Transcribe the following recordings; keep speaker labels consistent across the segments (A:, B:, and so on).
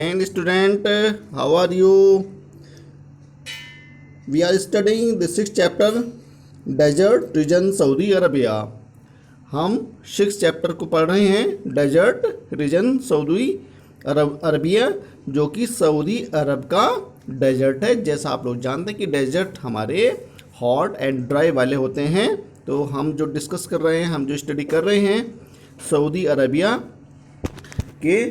A: And student, how are you? We are studying the sixth chapter, Desert Region Saudi Arabia. हम six chapter को पढ़ रहे हैं, desert region Saudi Arabia, जो कि सऊदी अरब का डेजर्ट है। जैसा आप लोग जानते हैं कि डेजर्ट हमारे हॉट एंड ड्राई वाले होते हैं। तो हम जो डिस्कस कर रहे हैं, हम जो स्टडी कर रहे हैं सऊदी अरबिया के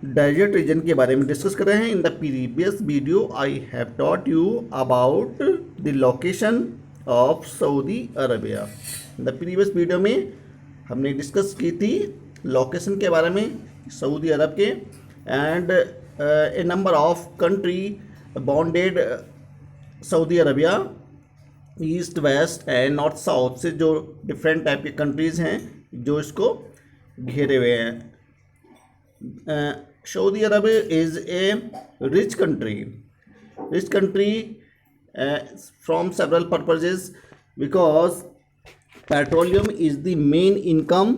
A: डेजर्ट रीजन के बारे में डिस्कस कर रहे हैं। In the previous video I have taught you about the location of Saudi Arabia. The previous video में हमने डिस्कस की थी लोकेशन के बारे में सऊदी अरब के, and a number of country bounded Saudi Arabia, east west and north south से जो डिफरेंट टाइप के कंट्रीज़ हैं जो इसको घेरे हुए हैं। Saudi Arabia is a rich country from several purposes, because petroleum is the main income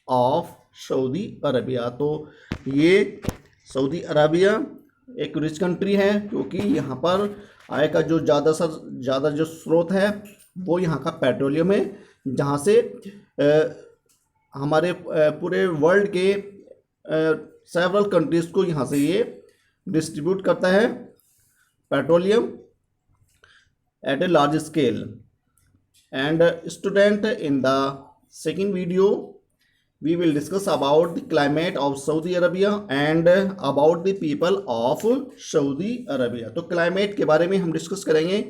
A: of Saudi Arabia। तो ये सऊदी अरबिया एक रिच कंट्री है क्योंकि यहाँ पर आय का जो ज़्यादा जो स्रोत है वो यहाँ का पेट्रोलियम है, जहाँ से हमारे पूरे वर्ल्ड के सेवरल कंट्रीज़ को यहाँ से ये डिस्ट्रीब्यूट करता है petroleum at a large scale. And student, in the second video we will discuss about the climate of Saudi Arabia and about the people of Saudi Arabia. तो climate के बारे में हम डिस्कस करेंगे।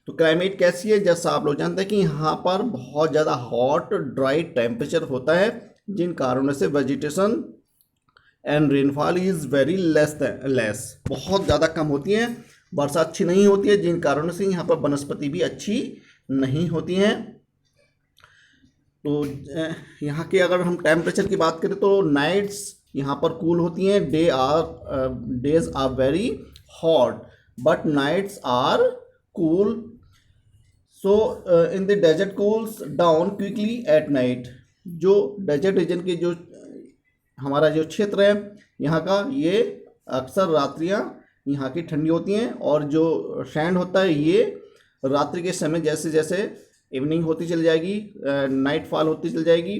A: तो क्लाइमेट कैसी है? जैसा आप लोग जानते हैं कि यहाँ पर बहुत ज़्यादा हॉट ड्राई टेम्परेचर होता है, जिन कारणों से vegetation and rainfall is very less, बहुत ज़्यादा कम होती है, वर्षा अच्छी नहीं होती है, जिन कारणों से यहाँ पर वनस्पति भी अच्छी नहीं होती हैं। तो यहाँ के अगर हम टेम्परेचर की बात करें तो नाइट्स यहाँ पर कूल होती हैं, days are very hot but nights are cool. So in the desert cools down quickly at night. जो डेजर्ट रीजन के जो हमारा जो क्षेत्र है यहाँ का, ये अक्सर रात्रियाँ यहाँ की ठंडी होती हैं, और जो सैंड होता है ये रात्रि के समय जैसे जैसे इवनिंग होती चली जाएगी, नाइट फॉल होती चली जाएगी,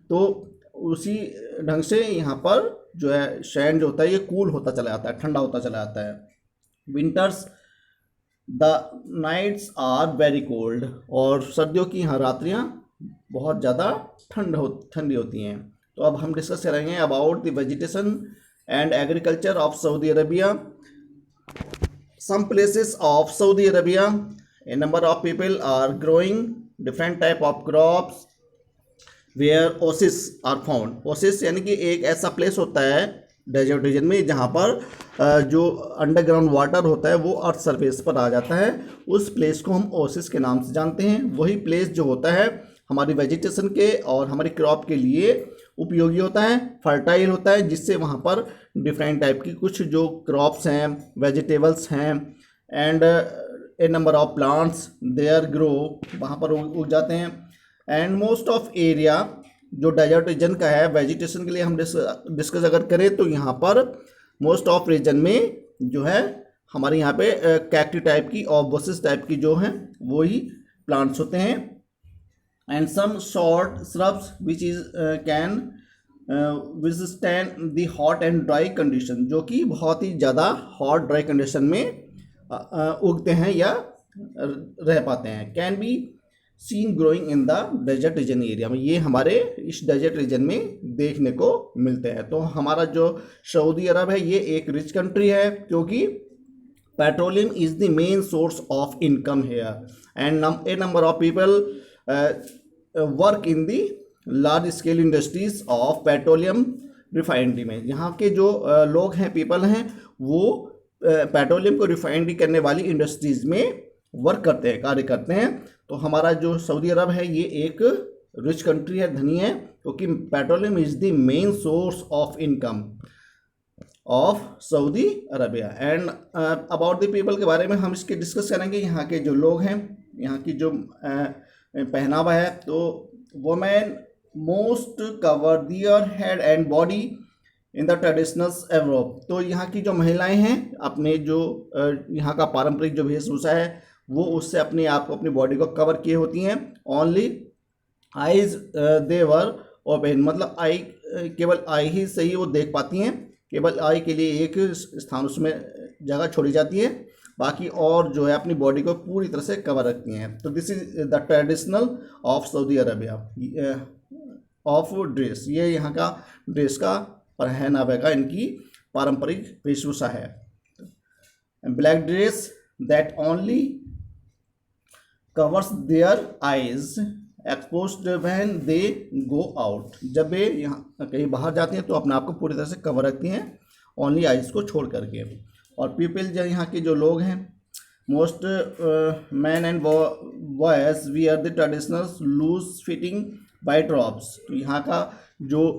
A: तो उसी ढंग से यहाँ पर जो है सैंड जो होता है ये कूल होता चला जाता है, ठंडा होता चला जाता है। Winters the nights are very cold, और सर्दियों की यहाँ रात्रियाँ बहुत ज़्यादा ठंडी होती हैं। तो अब हम डिस्कस करेंगे about the vegetation and agriculture of Saudi Arabia. Some places of Saudi Arabia, a number of people are growing different type of crops where oasis are found. Oasis यानी कि एक ऐसा प्लेस होता है डेजर्ट रीजन में जहाँ पर जो अंडरग्राउंड वाटर होता है वो अर्थ सरफेस पर आ जाता है। उस प्लेस को हम ओसिस के नाम से जानते हैं। वही प्लेस जो होता है हमारी वेजिटेशन के और हमारी क्रॉप के लिए उपयोगी होता है, फर्टाइल होता है, जिससे वहाँ पर डिफरेंट टाइप की कुछ जो क्रॉप्स हैं, वेजिटेबल्स हैं, and a number of plants there grow, वहाँ पर उग जाते हैं। एंड मोस्ट ऑफ एरिया जो डेजर्ट रीजन का है वेजिटेशन के लिए हम डिस्कस अगर करें तो यहाँ पर मोस्ट ऑफ रीजन में जो है हमारे यहाँ पे कैक्टी टाइप की और बसेस टाइप की जो हैं वही प्लांट्स होते हैं। And some short shrubs which is can withstand the hot and dry condition, जो कि बहुत ही ज़्यादा हॉट ड्राई कंडीशन में उगते हैं या रह पाते हैं। Can be seen growing in the desert region area में, ये हमारे इस डेजर्ट रीजन में देखने को मिलते हैं। तो हमारा जो सऊदी अरब है ये एक रिच कंट्री है क्योंकि petroleum is the main source of income here, and a number of people work in the large scale industries of petroleum refinery में। यहाँ के जो लोग हैं, पीपल हैं, वो पेट्रोलियम को रिफाइनरी करने वाली इंडस्ट्रीज में वर्क करते हैं, कार्य करते हैं। तो हमारा जो सऊदी अरब है ये एक रिच कंट्री है, धनी है, क्योंकि petroleum is the main source of income of Saudi Arabia. And about the people के बारे में हम इसके डिस्कस करेंगे। यहाँ के जो लोग हैं, यहाँ की जो पहनावा है, तो women most cover their head and body in the traditional Europe. तो यहाँ की जो महिलाएं हैं अपने जो यहाँ का पारंपरिक जो वेशभूषा है वो उससे अपने आप को, अपनी बॉडी को कवर किए होती हैं। ओनली आईज देवर ओपन, मतलब आई, केवल आई ही सही वो देख पाती हैं, केवल आई के लिए एक स्थान उसमें जगह छोड़ी जाती है, बाकी और जो है अपनी बॉडी को पूरी तरह से कवर रखती हैं। तो this is the traditional of Saudi Arabia of dress, ये यहाँ का ड्रेस का पहनावे का इनकी पारंपरिक वेशभूषा है। Black dress that only covers their eyes exposed when they go out, जब वे यहाँ कहीं बाहर जाते हैं तो अपने आप को पूरी तरह से कवर रखती हैं, ओनली आइज को छोड़ करके। और पीपल जो यहाँ के जो लोग हैं, most man and boys wear the traditional loose fitting white drops. तो यहाँ का जो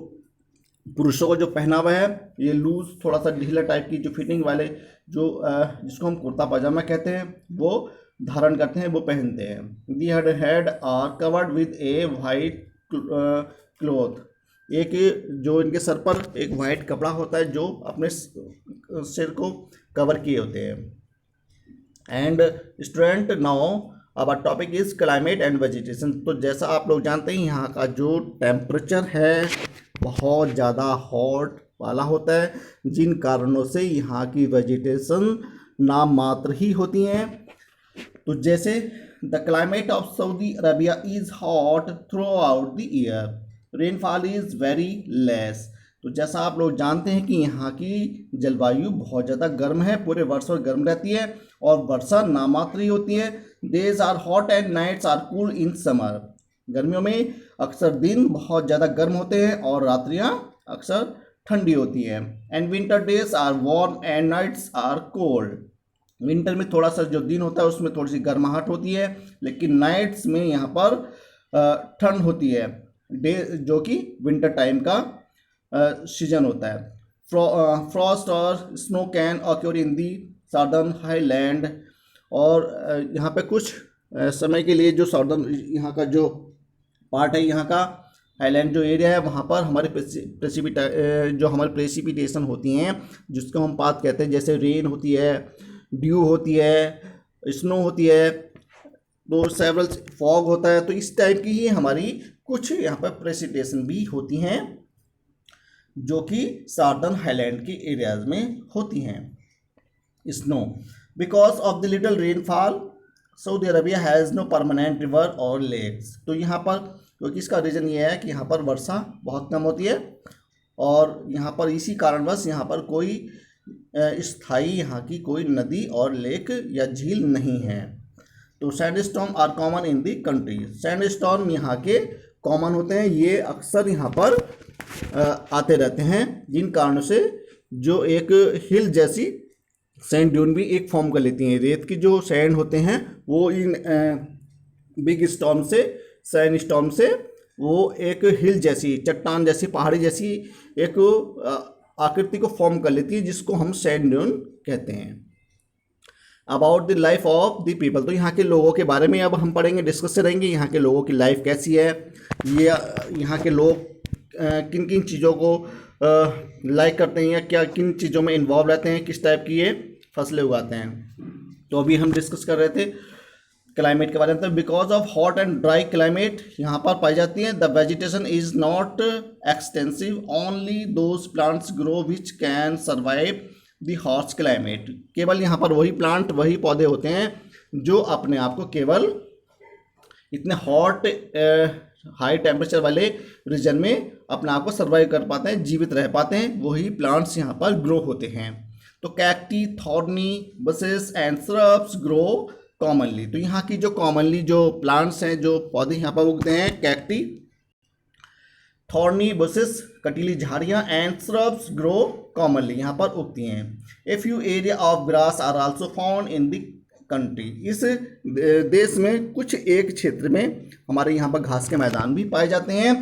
A: पुरुषों का जो पहनावा है ये लूज, थोड़ा सा ढीला टाइप की जो फिटिंग वाले जो जिसको हम कुर्ता पजामा कहते हैं वो धारण करते हैं, वो पहनते हैं। The head are covered with a white cloth, एक जो इनके सर पर एक वाइट कपड़ा होता है जो अपने सिर को कवर किए होते हैं। And student now our topic is climate and vegetation. तो जैसा आप लोग जानते हैं यहाँ का जो टेम्परेचर है बहुत ज़्यादा हॉट वाला होता है, जिन कारणों से यहाँ की वेजिटेशन नाम मात्र ही होती हैं। तो जैसे the climate of Saudi Arabia is hot through out the year, rainfall is very less. तो जैसा आप लोग जानते हैं कि यहाँ की जलवायु बहुत ज़्यादा गर्म है, पूरे वर्ष भर गर्म रहती है और वर्षा नामात्र ही होती है। Days are hot and nights are cool in summer, गर्मियों में अक्सर दिन बहुत ज़्यादा गर्म होते हैं और रात्रियाँ अक्सर ठंडी होती हैं। And winter days are warm and nights are cold, winter में थोड़ा सा जो दिन होता है उसमें थोड़ी सी गर्माहट होती है, लेकिन नाइट्स में यहाँ पर ठंड होती है, डे जो कि विंटर टाइम का सीजन होता है। फ्रॉस्ट और snow can occur in the southern highland, और यहाँ पे कुछ समय के लिए जो साउदर्न यहाँ का जो पार्ट है, यहाँ का हाईलैंड जो एरिया है वहाँ पर हमारे जो हमारी प्रेसिपिटेशन होती हैं जिसको हम बात कहते हैं, जैसे रेन होती है, ड्यू होती है, स्नो होती है, तो सेवरल फॉग होता है। तो इस टाइप की ही हमारी कुछ यहाँ पर प्रेसिपिटेशन भी होती हैं जो कि साउदर्न हाईलैंड के एरियाज में होती हैं। Snow because of the little rainfall Saudi Arabia has no permanent river और लेक्स। तो यहाँ पर क्योंकि इसका रीज़न ये है कि यहाँ पर वर्षा बहुत कम होती है और यहाँ पर इसी कारणवश यहाँ पर कोई स्थायी यहाँ की कोई नदी और लेक या झील नहीं है। तो sandstorm are common in the country, sandstorm यहाँ के कॉमन होते हैं, ये अक्सर यहाँ पर आते रहते हैं, जिन कारणों से जो एक हिल जैसी सैंड ड्यून भी एक फॉर्म कर लेती हैं। रेत की जो सैंड होते हैं वो इन बिग स्टॉर्म से, सैंड स्टॉर्म से वो एक हिल जैसी, चट्टान जैसी, पहाड़ी जैसी एक आकृति को फॉर्म कर लेती है, जिसको हम सैंड ड्यून कहते हैं। About the life of the people, तो यहाँ के लोगों के बारे में अब हम पढ़ेंगे, डिस्कस करेंगे यहाँ के लोगों की लाइफ कैसी है, ये यहाँ के लोग किन किन चीज़ों को लाइक करते हैं या क्या किन चीज़ों में इन्वॉल्व रहते हैं, किस टाइप की ये फसलें उगाते हैं। तो अभी हम डिस्कस कर रहे थे क्लाइमेट के बारे में। तो because of hot and dry climate यहाँ पर पाई जाती है, the vegetation is not extensive, only those plants grow which can survive the hot climate. केवल यहाँ पर वही प्लांट, वही पौधे होते हैं जो अपने आप को केवल इतने हॉट हाई टेम्परेचर वाले रीजन में अपने आप को सर्वाइव कर पाते हैं, जीवित रह पाते हैं, वही प्लांट्स यहाँ पर ग्रो होते हैं। तो cacti, thorny, buses and shrubs grow commonly. तो यहाँ की जो कॉमनली जो प्लांट्स हैं, जो पौधे यहाँ पर उगते हैं, कैक्टी, थॉर्नी, बसेस कटीली झाड़ियाँ एंड श्रब्स ग्रो कॉमनली यहाँ पर उगती हैं। A few area of grass are also found in the country. इस देश में कुछ एक क्षेत्र में हमारे यहाँ पर घास के मैदान भी पाए जाते हैं।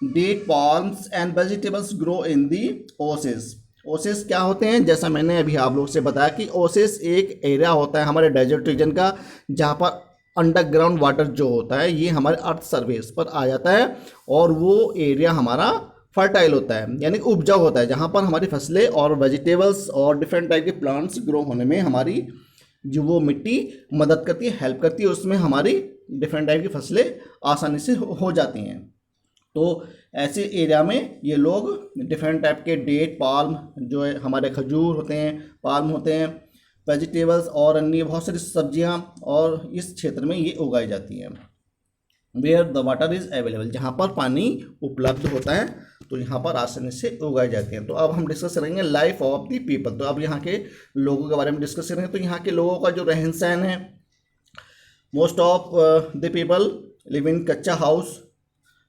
A: Date, palms and vegetables grow in the oases. Oases क्या होते हैं, जैसा मैंने अभी आप लोग से बताया कि ओसेस एक एरिया होता है हमारे डेजर्ट रीजन का, जहाँ पर अंडरग्राउंड वाटर जो होता है ये हमारे अर्थ सरफेस पर आ जाता है और वो एरिया हमारा फर्टाइल होता है, यानी कि उपजाऊ होता है, जहाँ पर हमारी फसलें और वेजिटेबल्स और डिफरेंट टाइप के प्लांट्स ग्रो होने में हमारी जो वो मिट्टी मदद करती है, हेल्प करती है, उसमें हमारी डिफरेंट टाइप की फसलें आसानी से हो जाती हैं। तो ऐसे एरिया में ये लोग डिफरेंट टाइप के डेट, पाल्म, जो है हमारे खजूर होते हैं, पाल्म होते हैं, वेजिटेबल्स और अन्य बहुत सारी सब्जियां और इस क्षेत्र में ये उगाई जाती हैं। Where the water is available, जहाँ पर पानी उपलब्ध होता है तो यहाँ पर आसानी से उगाई जाती हैं। तो अब हम डिस्कस करेंगे लाइफ ऑफ द पीपल। तो अब यहाँ के लोगों के बारे में डिस्कस करेंगे। तो यहाँ के लोगों का जो रहन सहन है, most of the people live in कच्चा हाउस,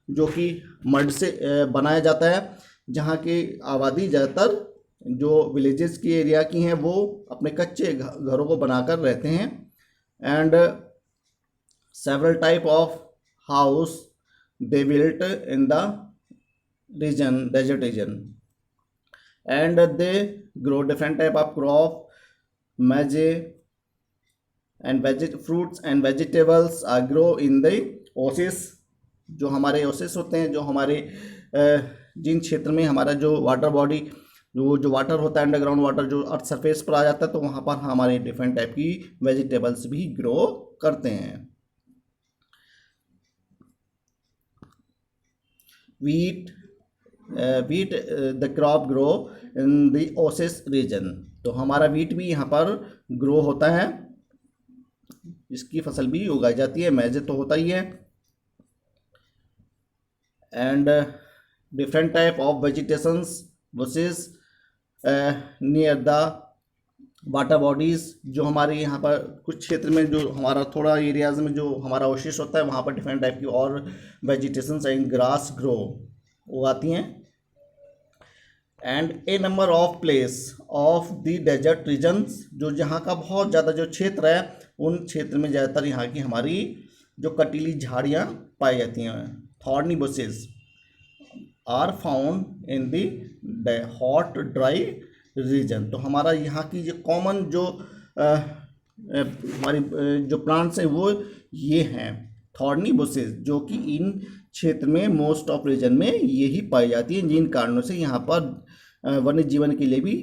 A: जो कि मड से बनाया जाता है, जहाँ की आबादी ज़्यादातर जो विलेजेस की एरिया की हैं वो अपने कच्चे घरों को बनाकर रहते हैं। And several type of house they built in the region, desert region, and they grow different type of crop, maize and fruits and vegetables are grow in the oasis। जो हमारे ओसेस होते हैं, जो हमारे जिन क्षेत्र में हमारा जो वाटर बॉडी, जो वाटर होता है, अंडरग्राउंड वाटर जो अर्थ सरफेस पर आ जाता है, तो वहाँ पर हमारे डिफरेंट टाइप की वेजिटेबल्स भी ग्रो करते हैं। Wheat the crop grow in the oasis region. तो हमारा वीट भी यहाँ पर ग्रो होता है, इसकी फसल भी उगाई जाती है। मैजे तो होता ही है। And different type of vegetations bushes near the water bodies. जो हमारे यहाँ पर कुछ क्षेत्र में, जो हमारा थोड़ा एरियाज में जो हमारा ओशिस होता है, वहाँ पर डिफरेंट टाइप की और वेजिटेशंस एंड ग्रास ग्रो उगाती हैं। And a number of place of the desert regions, जो जहाँ का बहुत ज़्यादा जो क्षेत्र है, उन क्षेत्र में ज़्यादातर यहाँ की हमारी जो कटीली झाड़ियाँ पाई जाती हैं, thorny bushes are found in the hot dry region. तो हमारा यहाँ की जो कॉमन जो हमारी जो प्लांट्स हैं वो ये हैं थॉर्नी बुशेस, जो कि इन क्षेत्र में मोस्ट ऑफ रीजन में यही पाई जाती है, जिन कारणों से यहाँ पर वन्य जीवन के लिए भी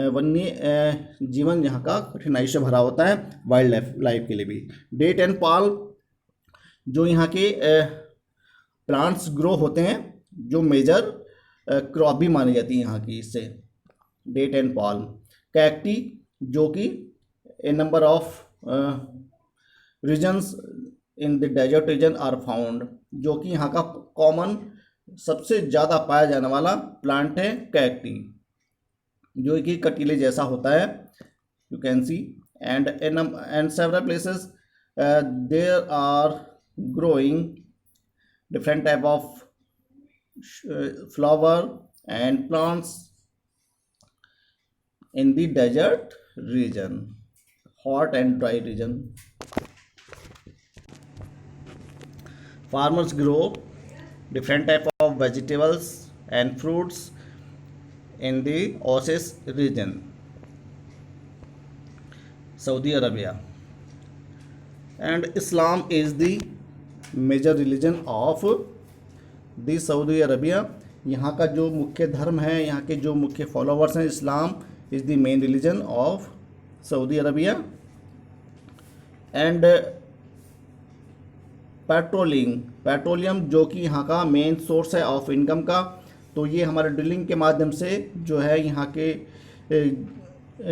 A: वन्य जीवन यहाँ का कठिनाई से भरा होता है, वाइल्ड लाइफ के लिए भी। डेट एंड पाल्म, जो यहाँ के प्लांट्स ग्रो होते हैं, जो मेजर क्रॉप भी मानी जाती है यहाँ की, इससे डेट एंड पाल्म। कैक्टी, जो कि a number of regions in the desert region are found, जो कि यहाँ का कॉमन सबसे ज़्यादा पाया जाने वाला प्लांट है कैक्टी, जो कि कटीले जैसा होता है, you can see. And several places there are growing different type of flower and plants in the desert region, hot and dry region. Farmers grow different type of vegetables and fruits in the Oasis region, Saudi Arabia. And Islam is the major religion of the Saudi Arabia। यहाँ का जो मुख्य धर्म है, यहाँ के जो मुख्य फॉलोवर्स हैं, इस्लाम is the main religion of Saudi Arabia। and petroleum, जो कि यहाँ का मेन सोर्स है ऑफ इनकम का। तो ये हमारे ड्रिलिंग के माध्यम से जो है यहाँ के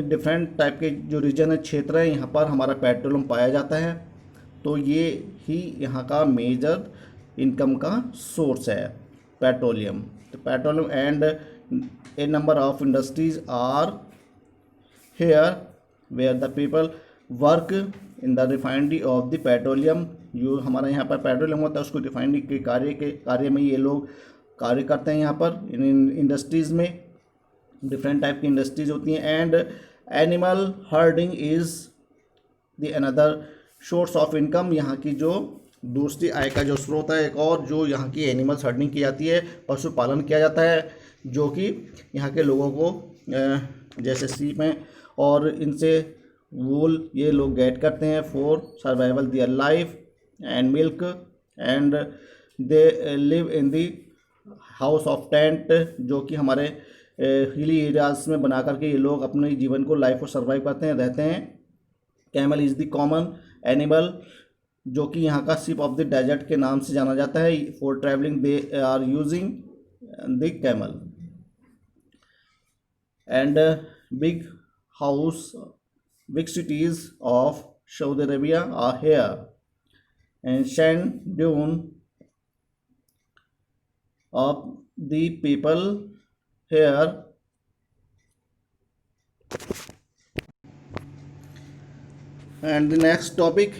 A: डिफरेंट टाइप के जो रीजन है, क्षेत्र है, यहाँ पर हमारा पेट्रोलियम पाया जाता है। तो ये ही यहाँ का मेजर इनकम का सोर्स है, पेट्रोलियम। तो petroleum and a number of industries are here where the people work in the refinery of the petroleum। जो हमारा यहाँ पर पेट्रोलियम होता है, उसको रिफाइनरी के कार्य में ये लोग कार्य करते हैं। यहाँ पर इन इंडस्ट्रीज़ में डिफरेंट टाइप की इंडस्ट्रीज होती हैं। And animal herding is the another source of income. यहाँ की जो दूसरी आय का जो स्रोत है एक और, जो यहाँ की एनिमल्स हर्डिंग की जाती है, पशुपालन किया जाता है, जो कि यहाँ के लोगों को जैसे सीप हैं और इनसे वूल ये लोग गेट करते हैं for survival their life and milk. And they live in the house of tent, जो कि हमारे हिली एरियाज में बना करके ये लोग अपने जीवन को, लाइफ को सर्वाइव करते हैं, रहते हैं। Camel is the common animal, जो कि यहाँ का शिप ऑफ द डेजर्ट के नाम से जाना जाता है। For travelling they are using the camel. And big house, big cities of Saudi Arabia are here, and sand dune of the people here and the next topic,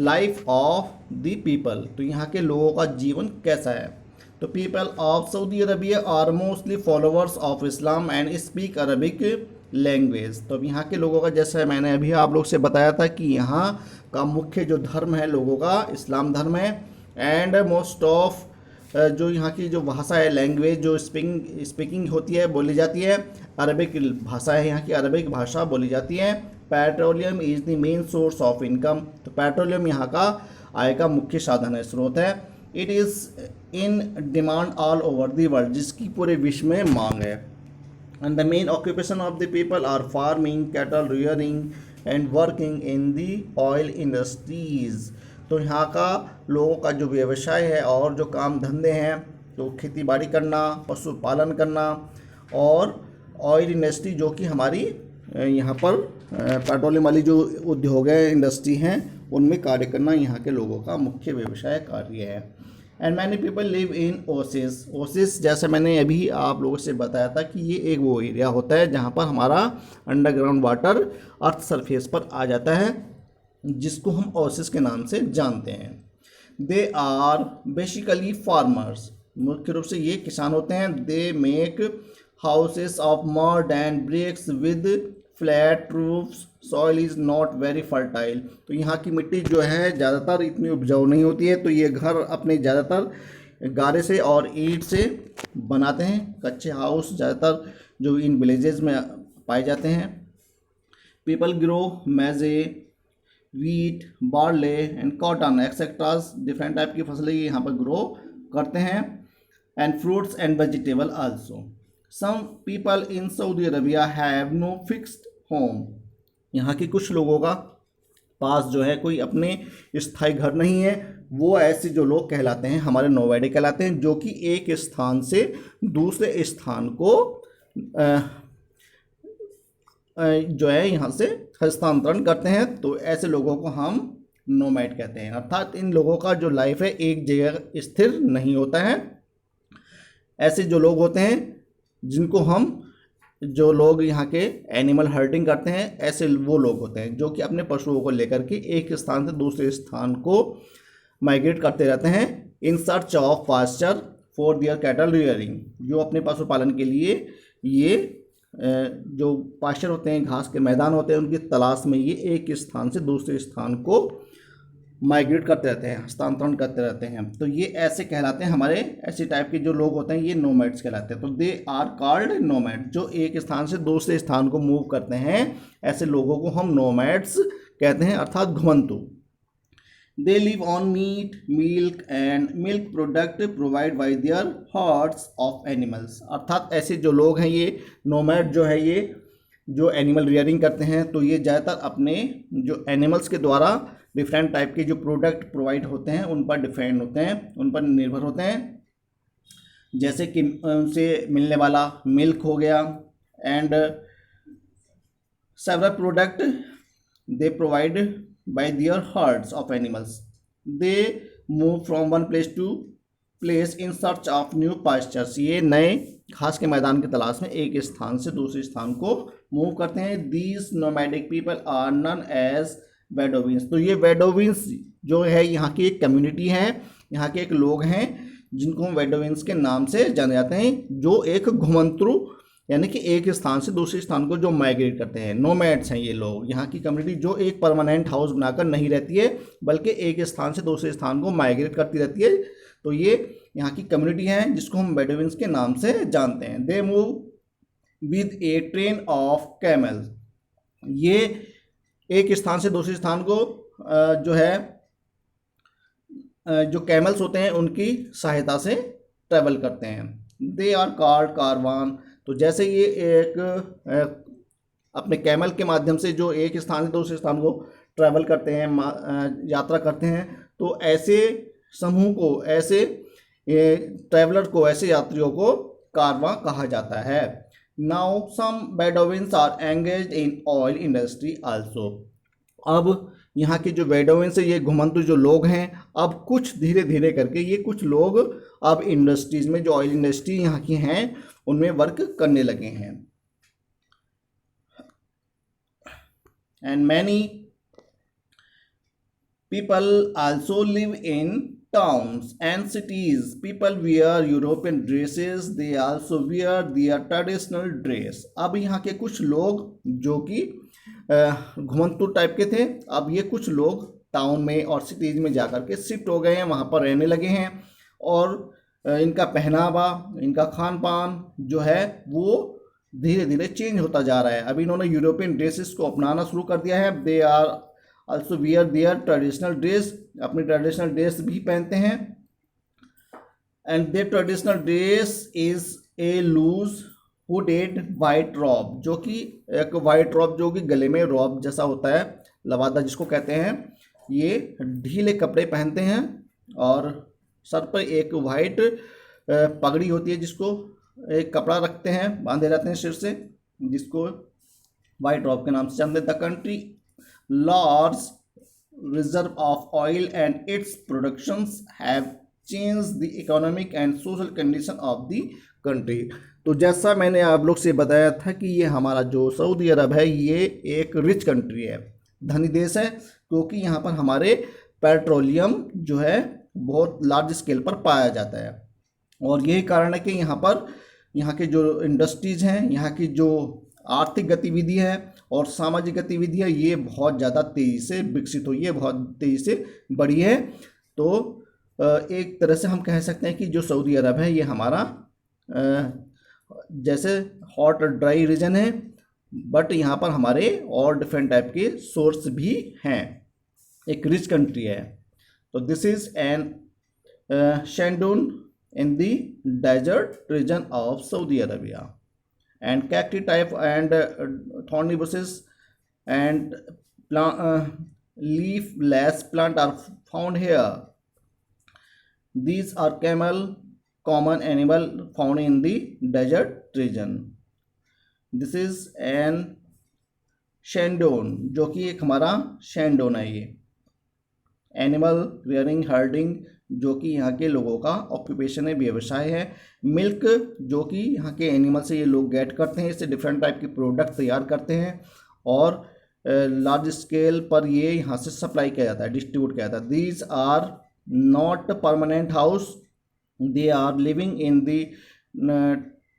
A: life of the people। तो यहाँ के लोगों का जीवन कैसा है? तो people of Saudi Arabia are mostly followers of Islam and speak Arabic language. तो अब यहाँ के लोगों का, जैसे मैंने अभी आप लोग से बताया था कि यहाँ का मुख्य जो धर्म है लोगों का इस्लाम धर्म है। एंड मोस्ट ऑफ जो यहाँ की जो भाषा है, लैंग्वेज जो स्पीकिंग होती है, बोली जाती है, अरबिक भाषा है, यहाँ की अरबिक भाषा बोली जाती है। Petroleum is the main source of income. तो पेट्रोलियम यहाँ का आय का मुख्य साधन है, स्रोत है। It is in demand all over the world, जिसकी पूरे विश्व में मांग है। And the main occupation of the people are farming, cattle rearing and working in the oil industries. तो यहाँ का लोगों का जो व्यवसाय है और जो काम धंधे हैं, तो खेती बाड़ी करना, पशुपालन करना और ऑयल इंडस्ट्री, जो कि हमारी यहाँ पर पेट्रोलियम वाली जो उद्योग है, इंडस्ट्री हैं, उनमें कार्य करना यहाँ के लोगों का मुख्य व्यवसाय कार्य है। And many people live in Oasis. Oasis, जैसे मैंने अभी आप लोगों से बताया था कि ये एक वो एरिया होता है जहाँ पर हमारा अंडरग्राउंड वाटर अर्थ सरफेस पर आ जाता है, जिसको हम ओसिस के नाम से जानते हैं। दे आर बेसिकली फार्मर्स, मुख्य रूप से ये किसान होते हैं। They make houses of mud and bricks with flat roofs, soil is not very fertile. तो यहाँ की मिट्टी जो है ज़्यादातर इतनी उपजाऊ नहीं होती है, तो ये घर अपने ज़्यादातर गारे से और ईंट से बनाते हैं। कच्चे हाउस ज़्यादातर जो इन विलेजेस में पाए जाते हैं। People grow maize, wheat, barley and cotton etcetera, different type की फसलें यहाँ पर ग्रो करते हैं। And fruits and vegetable also. Some people in Saudi Arabia have no fixed home. यहाँ के कुछ लोगों का पास जो है कोई अपने स्थायी घर नहीं है। वो ऐसे जो लोग कहलाते हैं हमारे नोमैड कहलाते हैं, जो कि एक स्थान से दूसरे स्थान को जो है यहाँ से हस्तांतरण करते हैं। तो ऐसे लोगों को हम नोमैड कहते हैं, अर्थात इन लोगों का जो लाइफ है एक जगह स्थिर नहीं होता है। ऐसे जो लोग होते हैं जिनको हम, जो लोग यहाँ के एनिमल हर्टिंग करते हैं, ऐसे वो लोग होते हैं जो कि अपने पशुओं को लेकर के एक स्थान से दूसरे स्थान को माइग्रेट करते रहते हैं in search of pasture for their cattle rearing. जो अपने पशुपालन के लिए ये जो पास्चर होते हैं, घास के मैदान होते हैं, उनकी तलाश में ये एक स्थान से दूसरे स्थान को माइग्रेट करते रहते हैं, हस्तांतरण करते रहते हैं। तो ये ऐसे कहलाते हैं, हमारे ऐसे टाइप के जो लोग होते हैं ये नोमैड्स कहलाते हैं। तो दे आर कॉल्ड नोमैड, जो एक स्थान से दूसरे स्थान को मूव करते हैं, ऐसे लोगों को हम नोमैड्स कहते हैं, अर्थात घुमंतु। They live on meat, milk and milk product provide by their herds of animals. अर्थात ऐसे जो लोग हैं ये नोमैड जो है, ये जो एनिमल रियरिंग करते हैं, तो ये ज़्यादातर अपने जो एनिमल्स के द्वारा डिफरेंट टाइप के जो प्रोडक्ट प्रोवाइड होते हैं उन पर डिपेंड होते हैं, उन पर निर्भर होते हैं। जैसे कि उनसे मिलने वाला मिल्क हो गया and several product they provide by their herds of animals. They move from one place to place in search of new pastures. ये नए घास के मैदान की तलाश में एक स्थान से दूसरे स्थान को मूव करते हैं। These nomadic people are known as Bedouins. तो ये Bedouins जो है यहाँ की एक कम्युनिटी है, यहाँ के एक लोग हैं जिनको हम Bedouins के नाम से जाने जाते हैं, जो एक घुमंतु यानी कि एक स्थान से दूसरे स्थान को जो माइग्रेट करते हैं, नोमैड्स हैं ये लोग। यहाँ की कम्युनिटी जो एक परमानेंट हाउस बनाकर नहीं रहती है, बल्कि एक स्थान से दूसरे स्थान को माइग्रेट करती रहती है। तो ये यहाँ की कम्युनिटी है जिसको हम बेडुइन्स के नाम से जानते हैं। They move with A train of camel. ये एक स्थान से दूसरे स्थान को जो है जो कैमल्स होते हैं उनकी सहायता से ट्रैवल करते हैं। They are called Karwan. तो जैसे ये एक अपने कैमल के माध्यम से जो एक स्थान से दूसरे स्थान को ट्रैवल करते हैं, यात्रा करते हैं, तो ऐसे समूह को, ऐसे ट्रैवलर को, ऐसे यात्रियों को कारवां कहा जाता है। Now some Bedouins are engaged in oil industry also. अब यहाँ के जो बेडोविन्स है, ये घुमंतु जो लोग हैं, अब कुछ धीरे धीरे करके ये कुछ लोग अब इंडस्ट्रीज में, जो ऑयल इंडस्ट्री यहाँ की हैं, उनमें वर्क करने लगे हैं। And many people also live in towns and cities. People wear European dresses. They also wear their traditional dress. अब यहाँ के कुछ लोग जो कि घुमंतु टाइप के थे, अब ये कुछ लोग टाउन में और सिटीज में जाकर के शिफ्ट हो गए हैं, वहाँ पर रहने लगे हैं, और इनका पहनावा, इनका खान पान जो है वो धीरे धीरे चेंज होता जा रहा है। अब इन्होंने यूरोपियन ड्रेसेस को अपनाना शुरू कर दिया है। They are also wear their traditional dress, अपनी ट्रेडिशनल ड्रेस भी पहनते हैं। and their traditional dress is a loose hooded white robe, जो कि एक वाइट रॉब, जो कि गले में रॉब जैसा होता है, लवादा जिसको कहते हैं, ये ढीले कपड़े पहनते हैं, और सर पर एक वाइट पगड़ी होती है, जिसको एक कपड़ा रखते हैं, बांधे रहते हैं सिर से, जिसको वाइट रॉब के नाम से जानते हैं। The country large reserve of oil and its productions have changed the economic and social condition of the country। तो जैसा मैंने आप लोग से बताया था कि ये हमारा जो सऊदी अरब है, ये एक रिच कंट्री है, धनी देश है, क्योंकि यहाँ पर हमारे पेट्रोलियम जो है बहुत लार्ज स्केल पर पाया जाता है, और यही कारण है कि यहाँ पर यहाँ के जो इंडस्ट्रीज हैं, यहाँ की जो आर्थिक गतिविधि है और सामाजिक गतिविधि है, ये बहुत ज़्यादा तेज़ी से विकसित हुई है, बहुत तेज़ी से बढ़ी है। तो एक तरह से हम कह सकते हैं कि जो सऊदी अरब है, ये हमारा जैसे हॉट और ड्राई रीजन है, बट यहाँ पर हमारे और डिफरेंट टाइप के सोर्स भी हैं, एक रिच कंट्री है। तो this is an sand dune in the desert region of Saudi Arabia. and cacti type and thorny bushes and leafless plant are found here. These are camel, common animal found in the desert region. This is an shandon, जो कि एक हमारा शैंडोन है, ये animal rearing herding, जो कि यहाँ के लोगों का ऑक्यूपेशन है, व्यवसाय है। मिल्क, जो कि यहाँ के एनिमल से ये लोग गेट करते हैं, इससे डिफरेंट टाइप के प्रोडक्ट तैयार करते हैं, और लार्ज स्केल पर ये यहाँ से सप्लाई किया जाता है, डिस्ट्रीब्यूट किया जाता है। These are not permanent house, they are living in the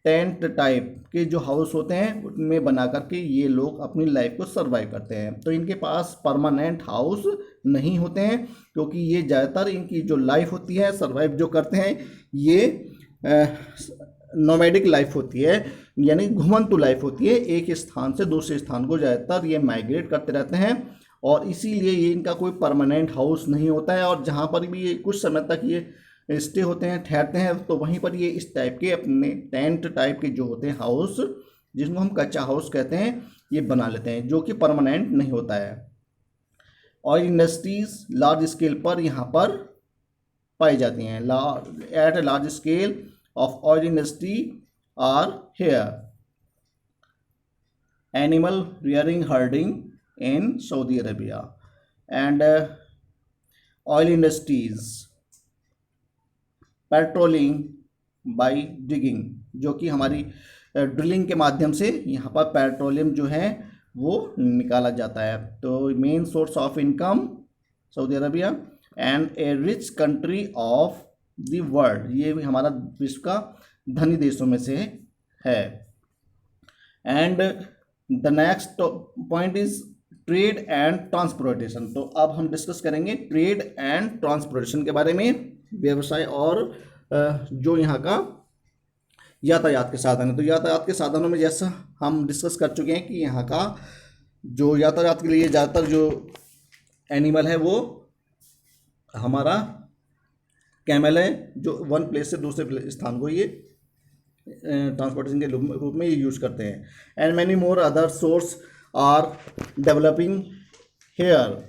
A: tent type के जो हाउस होते हैं, उनमें बना करके ये लोग अपनी लाइफ को सर्वाइव करते हैं। तो इनके पास परमानेंट हाउस नहीं होते हैं, क्योंकि ये ज़्यादातर इनकी जो लाइफ होती है, सर्वाइव जो करते हैं, ये नोमैडिक लाइफ होती है, यानी घुमंतु लाइफ होती है, एक स्थान से दूसरे स्थान को ज़्यादातर ये माइग्रेट करते रहते हैं, और इसीलिए ये इनका कोई परमानेंट हाउस नहीं होता है। और जहाँ पर भी ये कुछ समय तक ये स्टे होते हैं, ठहरते हैं, तो वहीं पर ये इस टाइप के अपने टेंट टाइप के जो होते हैं हाउस, जिसको हम कच्चा हाउस कहते हैं, ये बना लेते हैं, जो कि परमानेंट नहीं होता है। ऑयल इंडस्ट्रीज लार्ज स्केल पर यहाँ पर पाई जाती हैं। At a large scale of oil industry are here. Animal rearing herding in Saudi Arabia and oil industries, petroleum by digging, जो कि हमारी ड्रिलिंग के माध्यम से यहाँ पर पेट्रोलियम जो है वो निकाला जाता है। तो main source of income Saudi Arabia and A rich country of the world, ये भी हमारा विश्व का धनी देशों में से है। And the next point is trade and transportation. तो अब हम डिस्कस करेंगे ट्रेड एंड ट्रांसपोर्टेशन के बारे में, व्यवसाय और जो यहाँ का यातायात के साधन है। तो यातायात के साधनों में जैसा हम डिस्कस कर चुके हैं कि यहाँ का जो यातायात के लिए ज़्यादातर जो एनिमल है वो हमारा कैमल है जो वन प्लेस से दूसरे स्थान को ये ट्रांसपोर्टेशन के रूप में ये यूज़ करते हैं. And many more other source are developing here.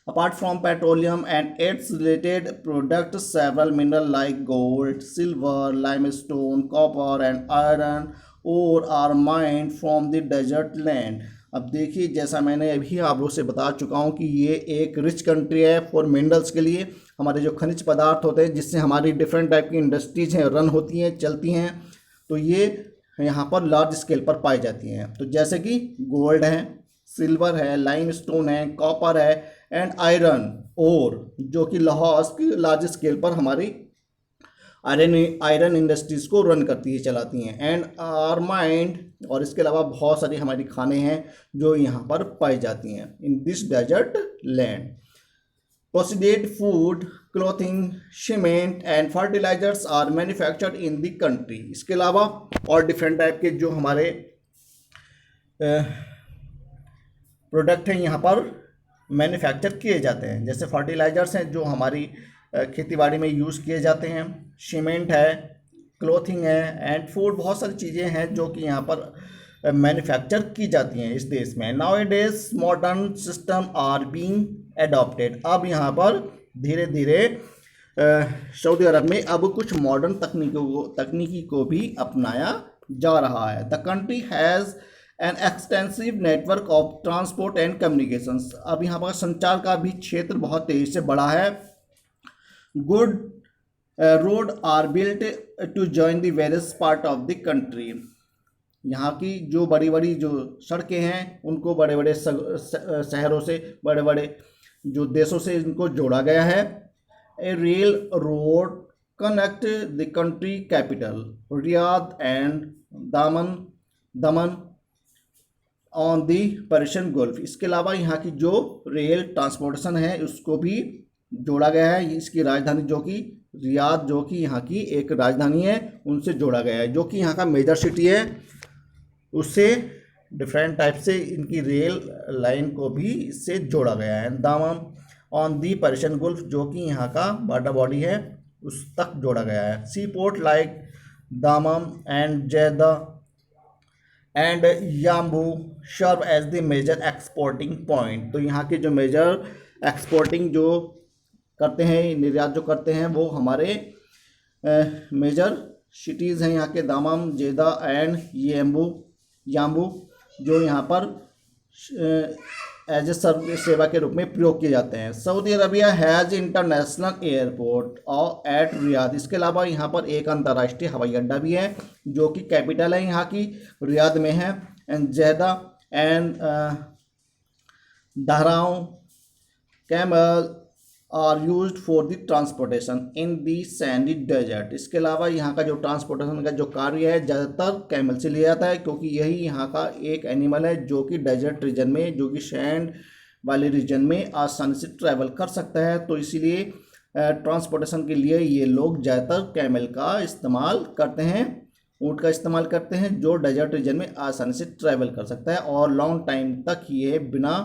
A: Apart from petroleum and its related products, several minerals like gold, silver, limestone, copper, and iron ore are mined from the desert land. अब देखिए, जैसा मैंने अभी आप लोग से बता चुका हूँ कि ये एक रिच कंट्री है फॉर मिनरल्स के लिए. हमारे जो खनिज पदार्थ होते हैं जिससे हमारी डिफरेंट टाइप की इंडस्ट्रीज हैं रन होती हैं, चलती हैं, तो ये यहाँ पर लार्ज स्केल पर पाई जाती हैं. तो जैसे कि गोल्ड है, सिल्वर है, लाइमस्टोन है, कॉपर है एंड आयरन और जो कि लाहौर की लार्ज स्केल पर हमारी आयरन इंडस्ट्रीज़ को रन करती है, चलाती हैं. एंड आर माइंड, और इसके अलावा बहुत सारी हमारी खाने हैं जो यहाँ पर पाई जाती हैं in this desert land. Processed food, clothing, cement and fertilizers are manufactured in the country. इसके अलावा और डिफरेंट टाइप के जो हमारे प्रोडक्ट हैं यहाँ पर मैन्युफैक्चर किए जाते हैं. जैसे फर्टिलाइजर्स हैं जो हमारी खेतीबाड़ी में यूज़ किए जाते हैं, सीमेंट है, क्लोथिंग है एंड फूड, बहुत सारी चीज़ें हैं जो कि यहाँ पर मैन्युफैक्चर की जाती हैं इस देश में. Nowadays modern system are being adopted. अब यहाँ पर धीरे धीरे सऊदी अरब में अब कुछ मॉडर्न तकनीकी को भी अपनाया जा रहा है. The country has an extensive network of transport and communications. अब यहाँ पर संचार का भी क्षेत्र बहुत तेज़ी से बढ़ा है. Good road are built to join the various part of the country. यहाँ की जो बड़ी बड़ी जो सड़कें हैं उनको बड़े बड़े शहरों से, बड़े बड़े जो देशों से इनको जोड़ा गया है. A rail road connect the country capital Riyadh and Dammam on the Persian Gulf. इसके अलावा यहाँ की जो रेल ट्रांसपोर्टेशन है उसको भी जोड़ा गया है. इसकी राजधानी जो कि रियाद, जो कि यहाँ की एक राजधानी है, उनसे जोड़ा गया है, जो कि यहाँ का मेजर सिटी है. उससे डिफरेंट टाइप से इनकी रेल लाइन को भी इससे जोड़ा गया है. दामन ऑन दी पर्शियन गल्फ, जो कि यहाँ का बॉर्डर बॉडी है, उस तक जोड़ा गया है. Sea port like Dammam and Jeddah and Yanbu serve as the major exporting point. तो यहाँ के जो मेजर एक्सपोर्टिंग जो करते हैं, निर्यात जो करते हैं, वो हमारे मेजर सिटीज़ हैं यहाँ के दामम, जेदा एंड याम्बू, जो यहाँ पर एज ए सेवा के रूप में प्रयोग किए जाते हैं. Saudi Arabia has international airport और एट रियाद. इसके अलावा यहाँ पर एक अंतर्राष्ट्रीय हवाई अड्डा भी है जो कि कैपिटल है यहाँ की रियाद में है. And Jeddah and Dhahran camel are used for the transportation in the sandy desert. इसके अलावा यहाँ का जो ट्रांसपोर्टेशन का जो कार्य है ज़्यादातर कैमल से लिया जाता है, क्योंकि यही यहाँ का एक एनिमल है जो कि डेजर्ट रीजन में, जो कि सैंड वाले रीजन में आसानी से ट्रैवल कर सकता है. तो इसीलिए ट्रांसपोर्टेशन के लिए ये लोग ज़्यादातर कैमल का इस्तेमाल करते हैं, ऊँट का इस्तेमाल करते हैं, जो डेजर्ट रीजन में आसानी से ट्रैवल कर सकता है और लॉन्ग टाइम तक ये बिना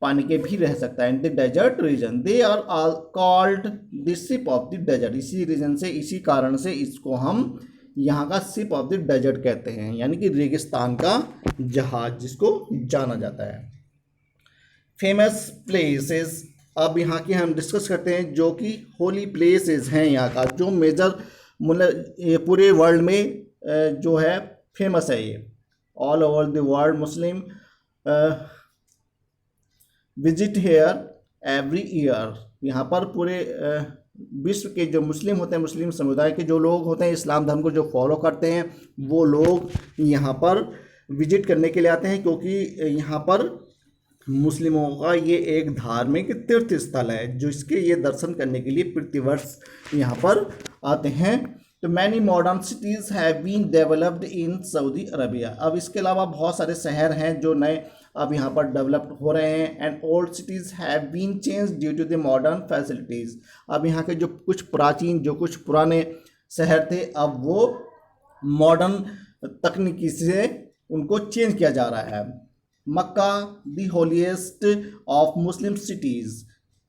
A: पानी के भी रह सकता है. In the desert region they are all called the ship of the desert. इसी रीजन से, इसी कारण से इसको हम यहाँ का शिप ऑफ द डेजर्ट कहते हैं, यानी कि रेगिस्तान का जहाज जिसको जाना जाता है. फेमस प्लेसेस, अब यहाँ की हम डिस्कस करते हैं जो कि होली प्लेसेस हैं यहाँ का, जो मेजर मतलब पूरे वर्ल्ड में जो है फेमस है. ये all over the world Muslim visit hair every year. यहाँ पर पूरे विश्व के जो मुस्लिम होते हैं, मुस्लिम समुदाय के जो लोग होते हैं, इस्लाम धर्म को जो फॉलो करते हैं, वो लोग यहाँ पर विजिट करने के लिए आते हैं, क्योंकि यहाँ पर मुस्लिमों का ये एक धार्मिक तीर्थ स्थल है जो इसके ये दर्शन करने के लिए प्रतिवर्ष यहाँ पर आते हैं. तो many modern cities have been developed in Saudi Arabia. अब इसके अलावा बहुत सारे शहर हैं जो नए अब यहाँ पर डेवलप्ड हो रहे हैं. And old cities have been change due to the modern facilities. अब यहाँ के जो कुछ प्राचीन, जो कुछ पुराने शहर थे, अब वो मॉडर्न तकनीकी से उनको चेंज किया जा रहा है. Mecca the holiest of Muslim cities,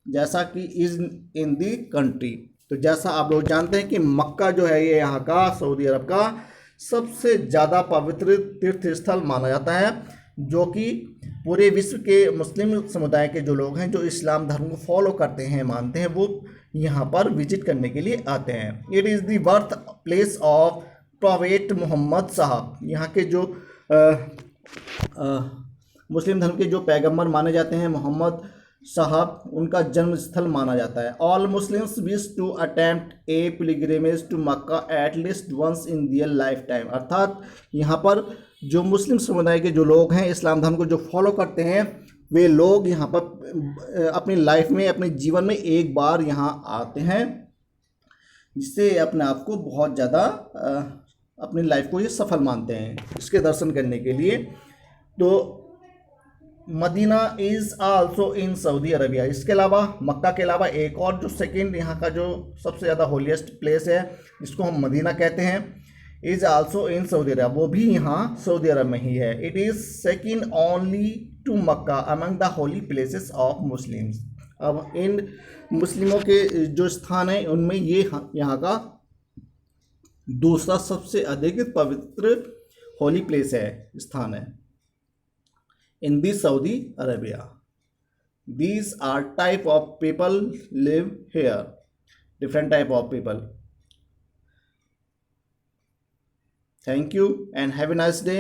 A: जैसा कि इज इन द कंट्री. तो जैसा आप लोग जानते हैं कि मक्का जो है ये यहाँ का सऊदी अरब का सबसे ज़्यादा पवित्र तीर्थ स्थल माना जाता है, जो कि पूरे विश्व के मुस्लिम समुदाय के जो लोग हैं जो इस्लाम धर्म को फॉलो करते हैं, मानते हैं, वो यहाँ पर विजिट करने के लिए आते हैं। It is the birth place of prophet Muhammad sahab. यहाँ के जो मुस्लिम धर्म के जो पैगंबर माने जाते हैं मोहम्मद साहब, उनका जन्म स्थल माना जाता है। All Muslims wish to attempt a pilgrimage to Mecca at least once in their life time. अर्थात यहाँ पर जो मुस्लिम समुदाय के जो लोग हैं, इस्लाम धर्म को जो फॉलो करते हैं, वे लोग यहाँ पर अपनी लाइफ में, अपने जीवन में एक बार यहाँ आते हैं, जिससे अपने आप को बहुत ज़्यादा अपनी लाइफ को ये सफल मानते हैं इसके दर्शन करने के लिए। तो Medina is also in Saudi Arabia. इसके अलावा, मक्का के अलावा, एक और जो सेकंड यहाँ का जो सबसे ज़्यादा होलीस्ट प्लेस है, जिसको हम मदीना कहते हैं, is also in Saudi Arabia, वो भी यहाँ सऊदी अरब में ही है। It is second only to Mecca among the holy places of Muslims. अब इन मुस्लिमों के जो स्थान हैं उनमें ये यहाँ का दूसरा सबसे अधिक पवित्र होली प्लेस है, स्थान है in the Saudi Arabia. These are type of people live here, different type of people. Thank you and have a nice day.